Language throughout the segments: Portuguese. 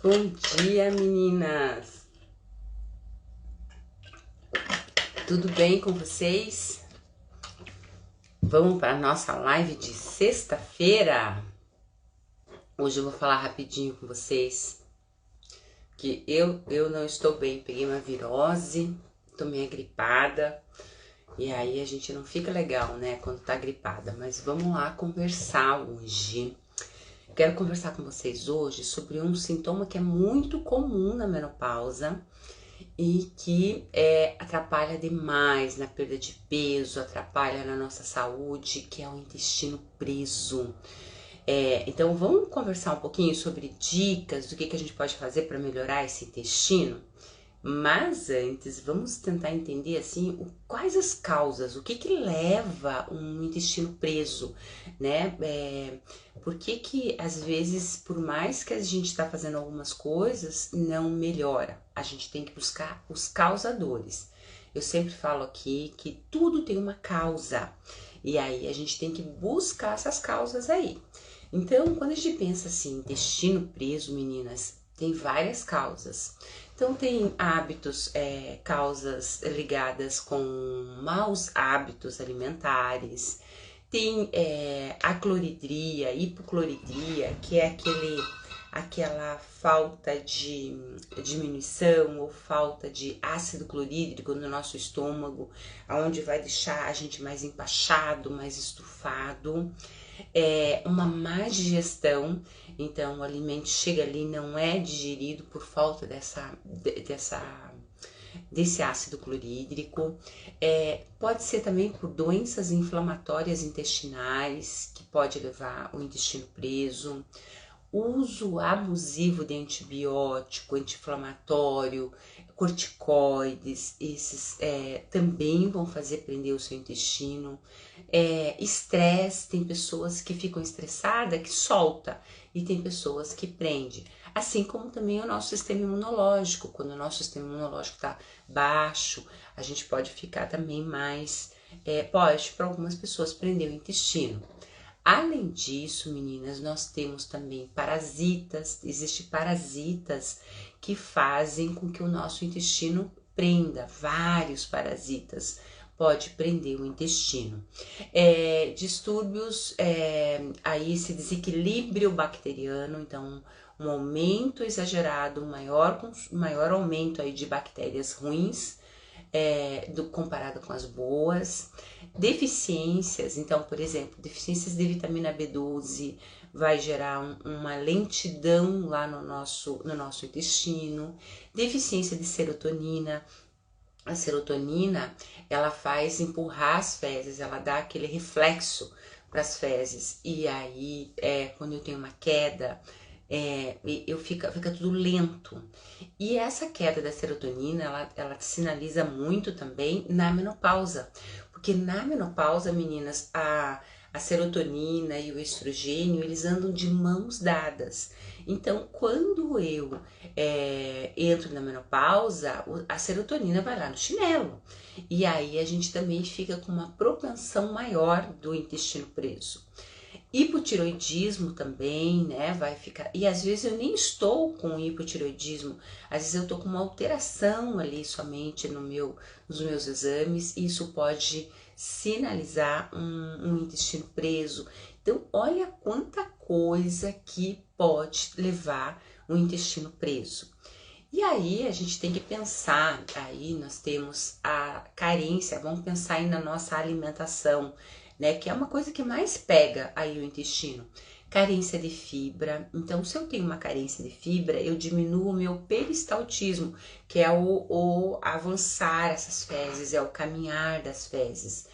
Bom dia, meninas! Tudo bem com vocês? Vamos para a nossa live de sexta-feira. Hoje eu vou falar rapidinho com vocês que eu não estou bem. Peguei uma virose, tô meio gripada e aí a gente não fica legal, né, quando tá gripada. Mas vamos lá conversar hoje. Quero conversar com vocês hoje sobre um sintoma que é muito comum na menopausa e que atrapalha demais na perda de peso, atrapalha na nossa saúde, que é o intestino preso. Então vamos conversar um pouquinho sobre dicas do que a gente pode fazer para melhorar esse intestino? Mas antes, vamos tentar entender assim quais as causas, o que leva um intestino preso, né? Por que às vezes, por mais que a gente está fazendo algumas coisas, não melhora? A gente tem que buscar os causadores. Eu sempre falo aqui que tudo tem uma causa e aí a gente tem que buscar essas causas aí. Então, quando a gente pensa assim, intestino preso, meninas, tem várias causas. Então tem hábitos, causas ligadas com maus hábitos alimentares, tem acloridria, hipocloridria, que é aquela falta de diminuição ou falta de ácido clorídrico no nosso estômago, aonde vai deixar a gente mais empachado, mais estufado. Uma má digestão, então o alimento chega ali e não é digerido por falta desse ácido clorídrico. Pode ser também por doenças inflamatórias intestinais, que pode levar o intestino preso. Uso abusivo de antibiótico, anti-inflamatório, corticoides, esses também vão fazer prender o seu intestino. Estresse, tem pessoas que ficam estressadas, que solta, e tem pessoas que prende. Assim como também o nosso sistema imunológico, quando o nosso sistema imunológico está baixo, a gente pode ficar também mais, pode para algumas pessoas prender o intestino. Além disso, meninas, nós temos também parasitas, existem parasitas que fazem com que o nosso intestino prenda, vários parasitas pode prender o intestino. Distúrbios, aí esse desequilíbrio bacteriano, então um aumento exagerado, maior aumento aí de bactérias ruins, comparado com as boas. Deficiências, então, por exemplo, deficiências de vitamina B12 vai gerar uma lentidão lá no nosso intestino. Deficiência de serotonina. A serotonina, ela faz empurrar as fezes, ela dá aquele reflexo para as fezes. E aí, quando eu tenho uma queda, fica tudo lento. E essa queda da serotonina, ela sinaliza muito também na menopausa. Porque na menopausa, meninas, a serotonina e o estrogênio, eles andam de mãos dadas. Então, quando eu entro na menopausa, a serotonina vai lá no chinelo. E aí a gente também fica com uma propensão maior do intestino preso. Hipotiroidismo também, né, vai ficar, e às vezes eu nem estou com hipotiroidismo, às vezes eu tô com uma alteração ali somente nos meus exames, e isso pode sinalizar um intestino preso. Então, olha quanta coisa que pode levar o intestino preso. E aí a gente tem que pensar, aí nós temos a carência, vamos pensar aí na nossa alimentação, né, que é uma coisa que mais pega aí o intestino. Carência de fibra. Então, se eu tenho uma carência de fibra, eu diminuo o meu peristaltismo, que é o avançar essas fezes, é o caminhar das fezes.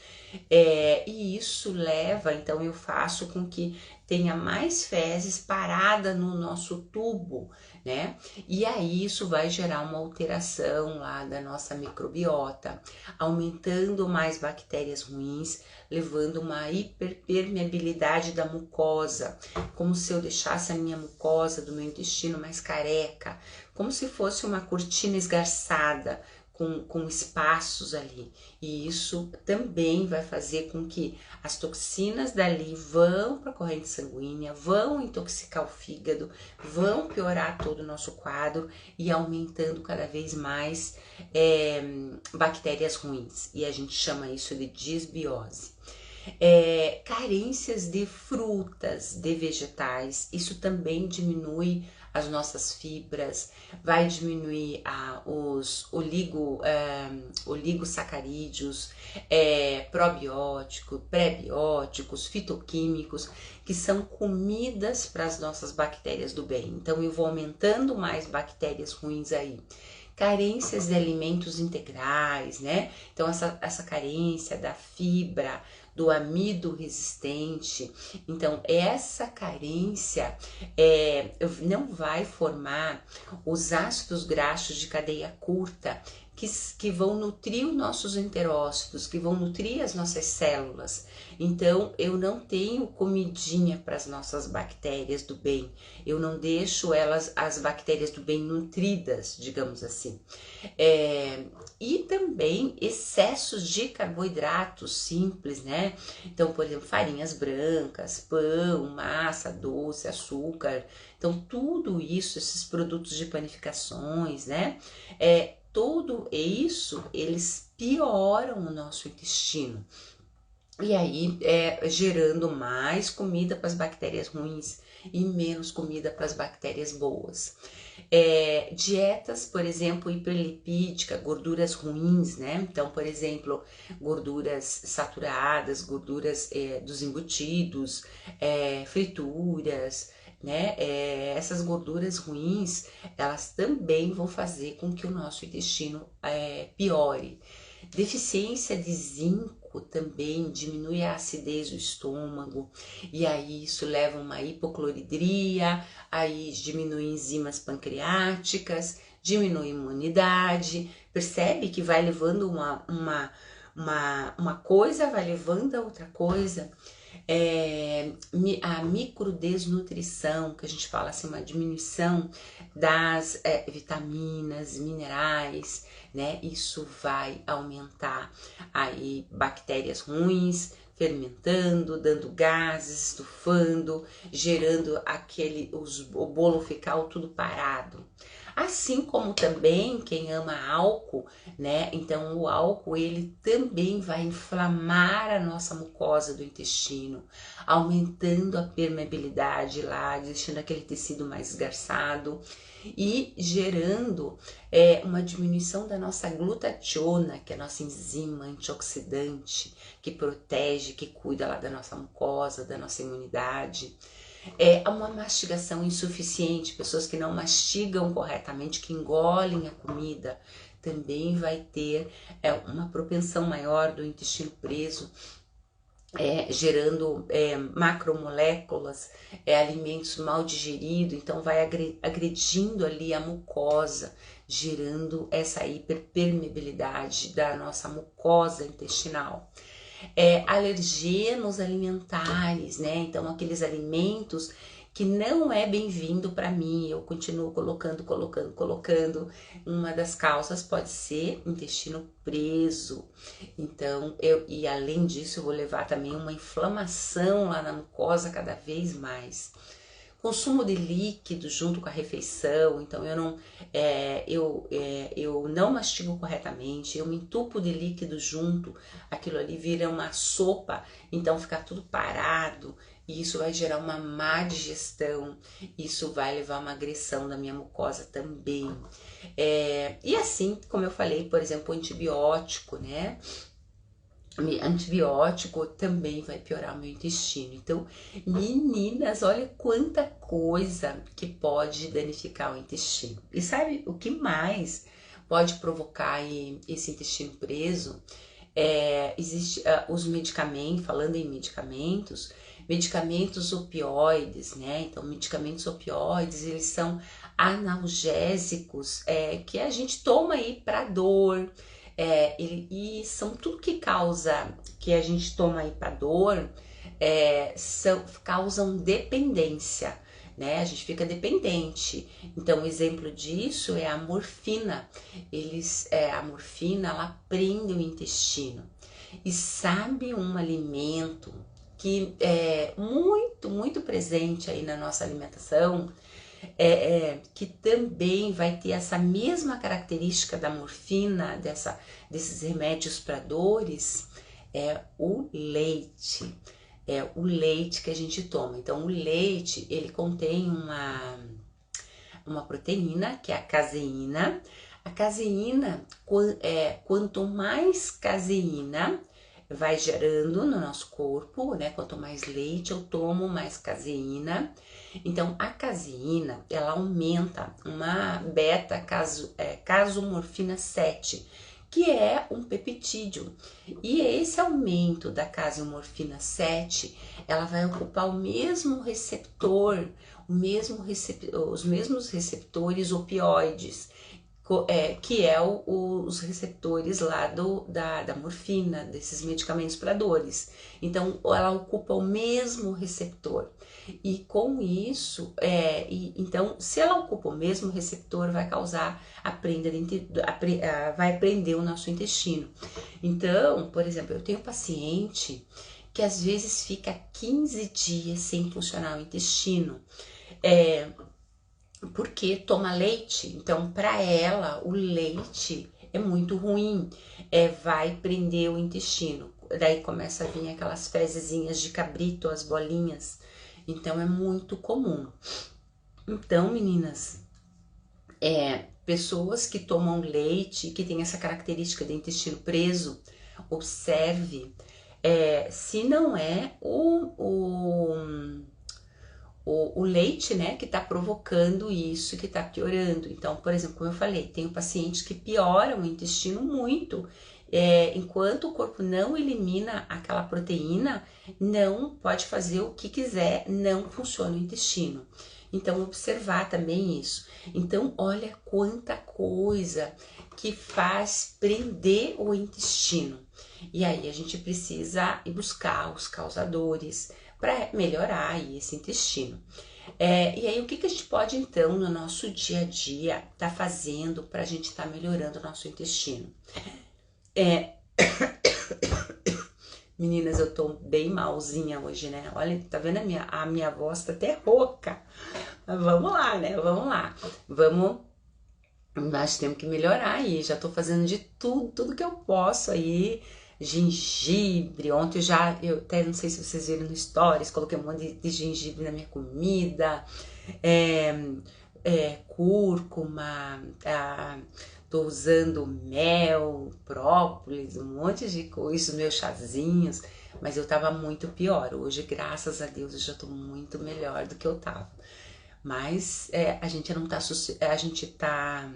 E isso leva, então eu faço com que tenha mais fezes parada no nosso tubo, né? E aí isso vai gerar uma alteração lá da nossa microbiota, aumentando mais bactérias ruins, levando uma hiperpermeabilidade da mucosa, como se eu deixasse a minha mucosa do meu intestino mais careca, como se fosse uma cortina esgarçada, com espaços ali. E isso também vai fazer com que as toxinas dali vão para a corrente sanguínea, vão intoxicar o fígado, vão piorar todo o nosso quadro e aumentando cada vez mais bactérias ruins. E a gente chama isso de disbiose. Carências de frutas, de vegetais, isso também diminui as nossas fibras, vai diminuir os oligosacarídeos, probióticos, pré-bióticos, fitoquímicos, que são comidas para as nossas bactérias do bem. Então eu vou aumentando mais bactérias ruins aí. Carências de alimentos integrais, né? Então essa carência da fibra, do amido resistente. Então essa carência não vai formar os ácidos graxos de cadeia curta que vão nutrir os nossos enterócitos, que vão nutrir as nossas células. Então eu não tenho comidinha para as nossas bactérias do bem, eu não deixo as bactérias do bem nutridas, digamos assim. E também excessos de carboidratos simples, né? Então, por exemplo, farinhas brancas, pão, massa, doce, açúcar. Então, tudo isso, esses produtos de panificações, né? Tudo isso, eles pioram o nosso intestino. E aí, gerando mais comida para as bactérias ruins e menos comida para as bactérias boas. Dietas, por exemplo, hiperlipídica, gorduras ruins, né? Então, por exemplo, gorduras saturadas, gorduras dos embutidos, frituras, né? Essas gorduras ruins, elas também vão fazer com que o nosso intestino piore. Deficiência de zinco também diminui a acidez do estômago, e aí isso leva a uma hipocloridria, aí diminui enzimas pancreáticas, diminui a imunidade. Percebe que vai levando uma coisa, vai levando a outra coisa. A microdesnutrição, que a gente fala assim, uma diminuição das vitaminas, minerais, né? Isso vai aumentar aí bactérias ruins, fermentando, dando gases, estufando, gerando o bolo fecal tudo parado. Assim como também quem ama álcool, né? Então o álcool ele também vai inflamar a nossa mucosa do intestino, aumentando a permeabilidade lá, deixando aquele tecido mais esgarçado e gerando uma diminuição da nossa glutationa, que é a nossa enzima antioxidante, que protege, que cuida lá da nossa mucosa, da nossa imunidade. Uma mastigação insuficiente, pessoas que não mastigam corretamente, que engolem a comida, também vai ter uma propensão maior do intestino preso, gerando macromoléculas, alimentos mal digeridos, então vai agredindo ali a mucosa, gerando essa hiperpermeabilidade da nossa mucosa intestinal. Alergenos alimentares, né? Então aqueles alimentos que não é bem-vindo para mim, eu continuo colocando. Uma das causas pode ser intestino preso. Então, e além disso, eu vou levar também uma inflamação lá na mucosa cada vez mais. Consumo de líquido junto com a refeição, então eu não mastigo corretamente, eu me entupo de líquido junto, aquilo ali vira uma sopa, então fica tudo parado, e isso vai gerar uma má digestão, isso vai levar a uma agressão da minha mucosa também. E assim, como eu falei, por exemplo, o antibiótico, né? Antibiótico também vai piorar o meu intestino. Então, meninas, olha quanta coisa que pode danificar o intestino. E sabe o que mais pode provocar esse intestino preso? Existe os medicamentos, falando em medicamentos opioides, né? Então, medicamentos opioides, eles são analgésicos que a gente toma aí para dor. E são tudo que causa, que a gente toma aí para dor, causam dependência. né? A gente fica dependente. Então, um exemplo disso é a morfina. A morfina, ela prende o intestino. E sabe um alimento que é muito presente aí na nossa alimentação, que também vai ter essa mesma característica da morfina, desses remédios para dores, é o leite. É o leite que a gente toma. Então, o leite, ele contém uma proteína, que é a caseína. A caseína, quanto mais caseína vai gerando no nosso corpo, né? Quanto mais leite eu tomo, mais caseína. Então, a caseína, ela aumenta uma casomorfina 7, que é um peptídeo. E esse aumento da casomorfina 7, ela vai ocupar o mesmo receptor, os mesmos receptores opioides, que é os receptores lá da morfina, desses medicamentos para dores. Então, ela ocupa o mesmo receptor. E com isso, então, se ela ocupa o mesmo receptor, vai causar vai prender o nosso intestino. Então, por exemplo, eu tenho paciente que às vezes fica 15 dias sem funcionar o intestino. Porque toma leite, então para ela o leite é muito ruim, vai prender o intestino. Daí começa a vir aquelas fezezinhas de cabrito, as bolinhas. Então é muito comum. Então, meninas, pessoas que tomam leite, que tem essa característica de intestino preso, observe, se não é o leite, né, que tá provocando isso, que tá piorando. Então, por exemplo, como eu falei, tenho pacientes que pioram o intestino muito, enquanto o corpo não elimina aquela proteína, não pode fazer o que quiser, não funciona o intestino. Então, observar também isso. Então, olha quanta coisa que faz prender o intestino. E aí a gente precisa ir buscar os causadores para melhorar aí esse intestino. E aí o que a gente pode então no nosso dia a dia tá fazendo para a gente estar melhorando o nosso intestino? Meninas, eu tô bem malzinha hoje, né? Olha, tá vendo a minha voz tá até rouca. Mas vamos lá, né? Vamos lá. Nós temos que melhorar aí. Já tô fazendo de tudo que eu posso aí. Gengibre, ontem eu até não sei se vocês viram no stories, coloquei um monte de gengibre na minha comida, cúrcuma, tô usando mel, própolis, um monte de coisa, os meus chazinhos, mas eu tava muito pior. Hoje, graças a Deus, eu já tô muito melhor do que eu tava. Mas a gente tá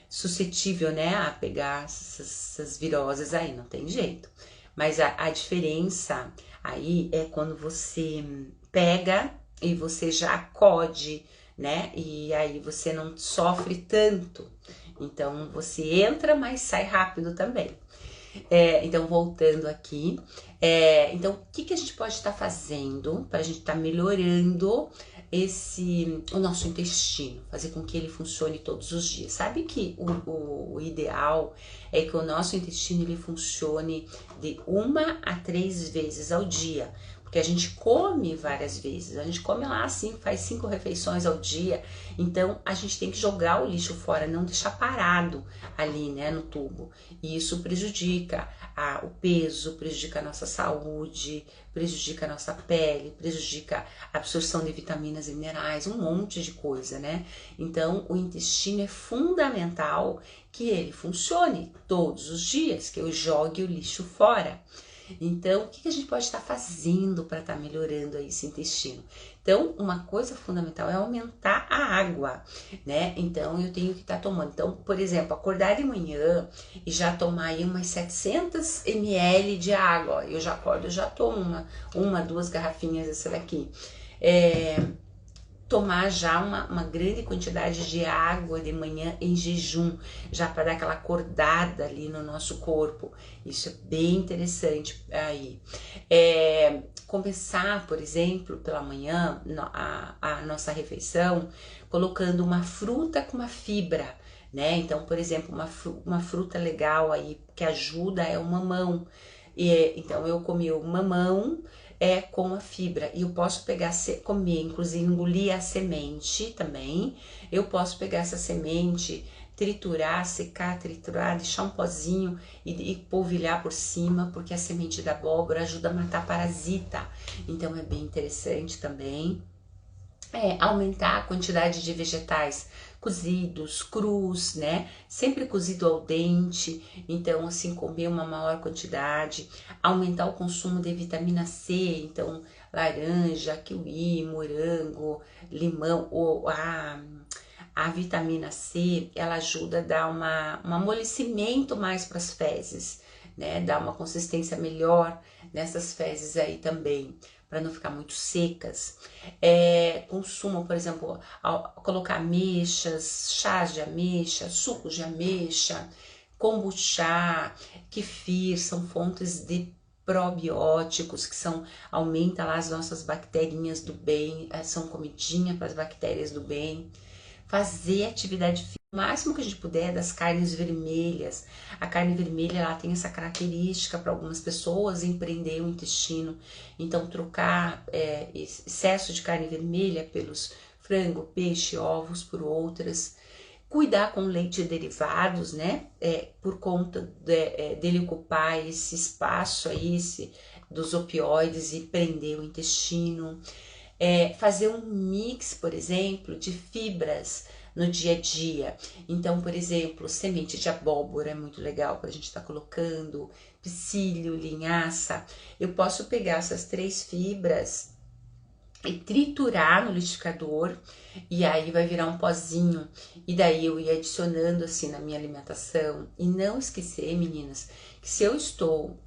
suscetível, né, a pegar essas viroses aí, não tem jeito. Mas a diferença aí é quando você pega e você já acode, né, e aí você não sofre tanto. Então você entra, mas sai rápido também. Então, voltando aqui, então o que a gente pode estar fazendo para a gente estar melhorando o nosso intestino, fazer com que ele funcione todos os dias? Sabe que o ideal é que o nosso intestino ele funcione de 1 a 3 vezes ao dia, porque a gente come várias vezes, a gente come lá assim, faz 5 refeições ao dia, então a gente tem que jogar o lixo fora, não deixar parado ali, né, no tubo. E isso prejudica o peso, prejudica a nossa saúde, prejudica a nossa pele, prejudica a absorção de vitaminas e minerais, um monte de coisa, né? Então, o intestino é fundamental que ele funcione todos os dias, que eu jogue o lixo fora. Então, o que a gente pode estar fazendo para estar melhorando aí esse intestino? Então, uma coisa fundamental é aumentar a água, né? Então, eu tenho que estar tomando. Então, por exemplo, acordar de manhã e já tomar aí umas 700 ml de água. Ó, eu já acordo, eu já tomo 2 garrafinhas dessa daqui. tomar já uma grande quantidade de água de manhã em jejum, já para dar aquela acordada ali no nosso corpo. Isso é bem interessante aí. Começar, por exemplo, pela manhã, a nossa refeição, colocando uma fruta com uma fibra, né? Então, por exemplo, uma fruta legal aí que ajuda é o mamão. Então, eu comi o mamão com a fibra, e eu posso pegar, comer, inclusive engolir a semente também. Eu posso pegar essa semente, triturar, secar, triturar, deixar um pozinho e polvilhar por cima, porque a semente da abóbora ajuda a matar parasita, então é bem interessante também. Aumentar a quantidade de vegetais cozidos, crus, né? Sempre cozido ao dente, então assim, comer uma maior quantidade, aumentar o consumo de vitamina C, então laranja, kiwi, morango, limão, ou a vitamina C, ela ajuda a dar um amolecimento mais para as fezes, né? Dá uma consistência melhor nessas fezes aí também, para não ficar muito secas. Consumo, por exemplo, colocar ameixas, chás de ameixa, sucos de ameixa, kombucha, kefir, são fontes de probióticos que aumenta lá as nossas bacterinhas do bem, são comidinha para as bactérias do bem. Fazer atividade física o máximo que a gente puder das carnes vermelhas. A carne vermelha, ela tem essa característica para algumas pessoas empreender o intestino. Então, trocar excesso de carne vermelha pelos frango, peixe, ovos por outras. Cuidar com leite e derivados, né? Por conta dele ocupar esse espaço aí, dos opioides e prender o intestino. Fazer um mix, por exemplo, de fibras no dia a dia. Então, por exemplo, semente de abóbora é muito legal para a gente estar colocando, psyllium, linhaça. Eu posso pegar essas 3 fibras e triturar no liquidificador, e aí vai virar um pozinho, e daí eu ia adicionando assim na minha alimentação. E não esquecer, meninas, que se eu estou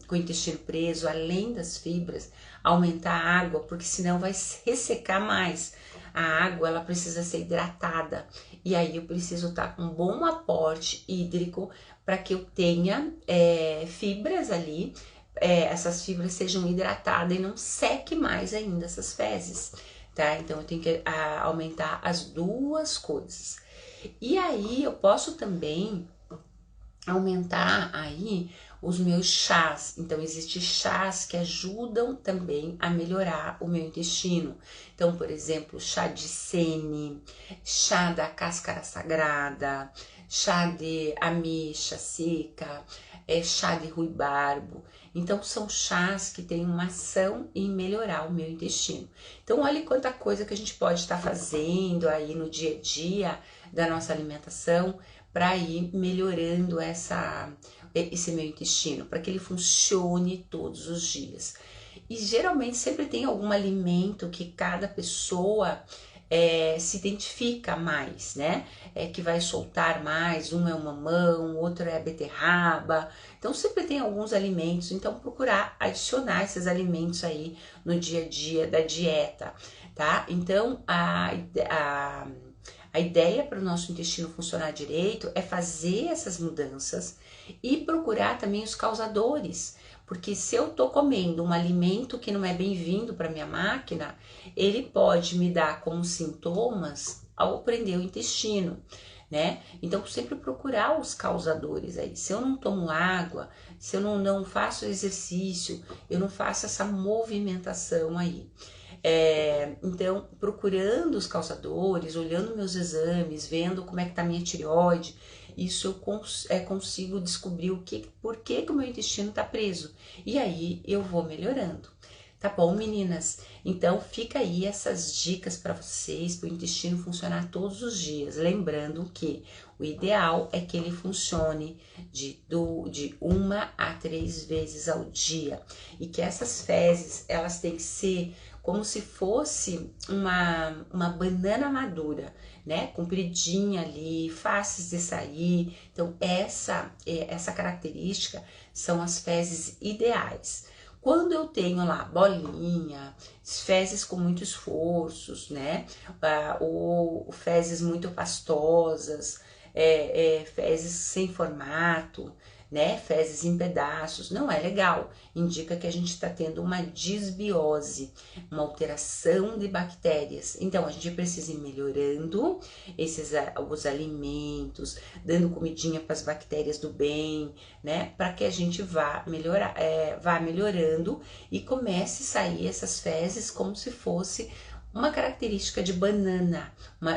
com o intestino preso, além das fibras, aumentar a água, porque senão vai ressecar mais. A água, ela precisa ser hidratada, e aí eu preciso estar com um bom aporte hídrico para que eu tenha fibras ali, essas fibras sejam hidratadas e não seque mais ainda essas fezes, tá? Então eu tenho que aumentar as duas coisas. E aí eu posso também aumentar aí os meus chás. Então existem chás que ajudam também a melhorar o meu intestino. Então, por exemplo, chá de sene, chá da cáscara sagrada, chá de ameixa seca, chá de ruibarbo. Então são chás que têm uma ação em melhorar o meu intestino. Então olha quanta coisa que a gente pode estar fazendo aí no dia a dia da nossa alimentação para ir melhorando esse meu intestino, para que ele funcione todos os dias. E geralmente sempre tem algum alimento que cada pessoa se identifica mais, né? Que vai soltar mais. Um é o mamão, outro é a beterraba. Então sempre tem alguns alimentos. Então procurar adicionar esses alimentos aí no dia a dia da dieta, tá? Então a ideia para o nosso intestino funcionar direito é fazer essas mudanças e procurar também os causadores. Porque se eu tô comendo um alimento que não é bem-vindo para minha máquina, ele pode me dar como sintomas ao prender o intestino, né? Então sempre procurar os causadores aí. Se eu não tomo água, se eu não faço exercício, eu não faço essa movimentação aí. Então, procurando os causadores, olhando meus exames, vendo como é que tá a minha tireoide, isso eu consigo descobrir por que o meu intestino tá preso. E aí eu vou melhorando. Tá bom, meninas? Então fica aí essas dicas para vocês, para o intestino funcionar todos os dias. Lembrando que o ideal é que ele funcione de 1 a 3 vezes ao dia. E que essas fezes, elas têm que ser como se fosse uma banana madura, né? Compridinha ali, fáceis de sair. Então essa característica são as fezes ideais. Quando eu tenho lá bolinha, fezes com muito esforços, né? Ou fezes muito pastosas, fezes sem formato, né? Fezes em pedaços, não é legal. Indica que a gente está tendo uma disbiose, uma alteração de bactérias. Então a gente precisa ir melhorando os alimentos, dando comidinha para as bactérias do bem, né? Para que a gente vá melhorando e comece a sair essas fezes como se fosse uma característica de banana,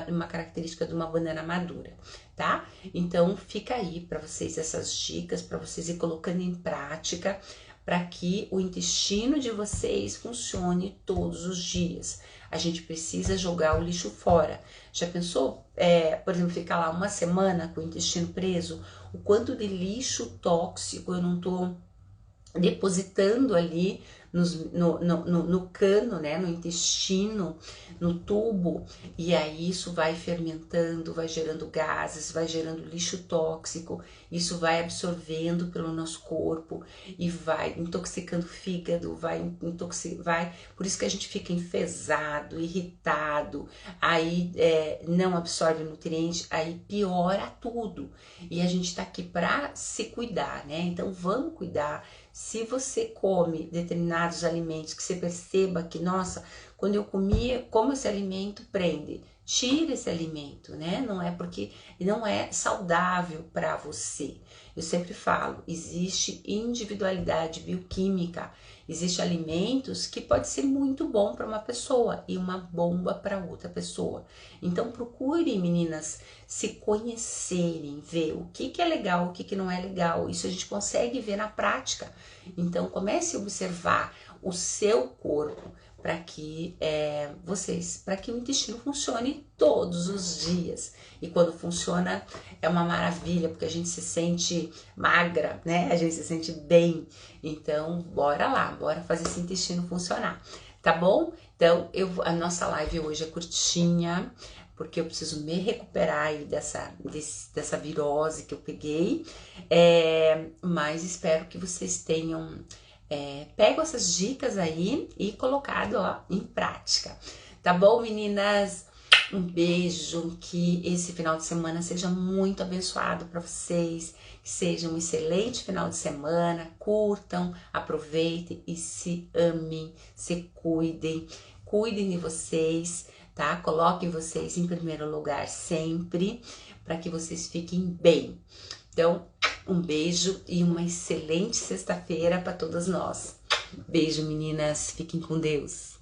uma característica de uma banana madura, tá? Então fica aí para vocês essas dicas, para vocês ir colocando em prática, para que o intestino de vocês funcione todos os dias. A gente precisa jogar o lixo fora. Já pensou, por exemplo, ficar lá uma semana com o intestino preso? O quanto de lixo tóxico eu não tô depositando ali no cano, né, no intestino, no tubo, e aí isso vai fermentando, vai gerando gases, vai gerando lixo tóxico, isso vai absorvendo pelo nosso corpo e vai intoxicando o fígado, por isso que a gente fica enfesado, irritado, aí não absorve nutriente, aí piora tudo, e a gente tá aqui para se cuidar, né, então vamos cuidar. Se você come determinados alimentos que você perceba que, nossa, quando eu comia, como esse alimento prende, tira esse alimento, né? Não é porque não é saudável para você. Eu sempre falo, existe individualidade bioquímica. Existem alimentos que pode ser muito bom para uma pessoa e uma bomba para outra pessoa. Então procurem, meninas, se conhecerem, ver o que é legal, o que não é legal. Isso a gente consegue ver na prática. Então comece a observar o seu corpo para que para que o intestino funcione todos os dias. E quando funciona é uma maravilha, porque a gente se sente magra, né? A gente se sente bem. Então, bora lá, bora fazer esse intestino funcionar, tá bom? Então, a nossa live hoje é curtinha, porque eu preciso me recuperar aí dessa virose que eu peguei, mas espero que vocês tenham pego essas dicas aí e colocado em prática, tá bom, meninas? Um beijo, que esse final de semana seja muito abençoado para vocês, que seja um excelente final de semana, curtam, aproveitem e se amem, se cuidem de vocês, tá? Coloquem vocês em primeiro lugar sempre, para que vocês fiquem bem. Então, um beijo e uma excelente sexta-feira para todas nós. Beijo, meninas. Fiquem com Deus.